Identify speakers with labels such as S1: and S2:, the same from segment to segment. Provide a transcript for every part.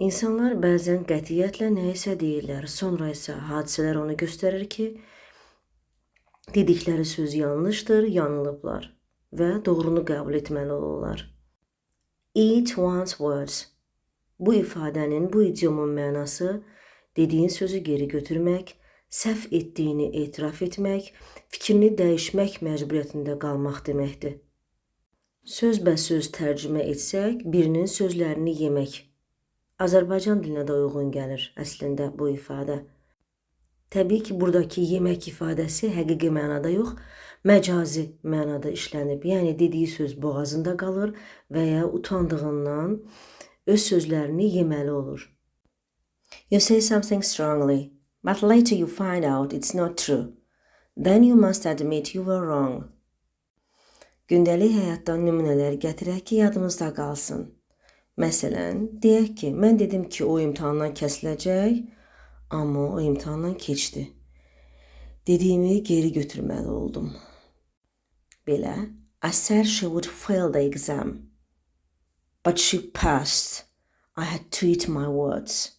S1: İnsanlar bəzən qətiyyətlə nəyisə deyirlər, sonra isə hadisələr onu göstərir ki, dedikləri söz yanlışdır, yanılıblar və doğrunu qəbul etməli olurlar. Eat one's words. Bu ifadənin, bu idiomun mənası dediyin sözü geri götürmək, səhv etdiyini etiraf etmək, fikrini dəyişmək məcburiyyətində qalmaq deməkdir. Sözbəsöz tərcümə etsək, birinin sözlərini yemək. Azərbaycan dilinə də uyğun gəlir əslində bu ifadə. Təbii ki, buradakı yemək ifadəsi həqiqi mənada yox, məcazi mənada işlənib. Yəni, dediyi söz boğazında qalır və ya utandığından öz sözlərini yeməli olur. You say something strongly, but later you find out it's not true. Then you must admit you were wrong. Gündəlik həyatdan nümunələr gətirək ki, yadımızda qalsın. Məsələn, deyək ki, mən dedim ki, o imtahandan kəsiləcək, amma o imtahandan keçdi. Dediyimi geri götürməli oldum. Belə, I said she would fail the exam, but she passed. I had to eat my words.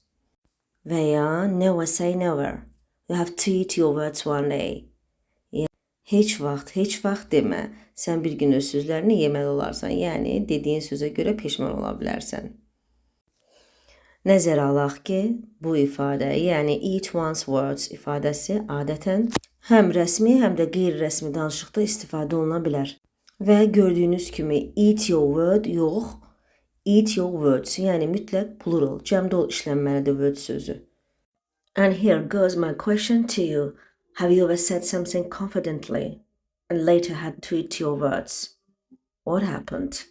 S1: Və ya, never say never. You have to eat your words one day. Heç vaxt demə. Sən bir gün öz sözlərini yeməli olarsan, yəni dediyin sözə görə peşman ola bilərsən. Nəzərə alaq ki, bu ifadə, yəni eat one's words ifadəsi adətən həm rəsmi, həm də qeyri-rəsmi danışıqda istifadə oluna bilər. Və gördüyünüz kimi eat your word yox, eat your words, yəni mütləq plural, cəmdə işlənməlidir word sözü. And here goes my question to you. Have you ever said something confidently and later had to eat your words? What happened?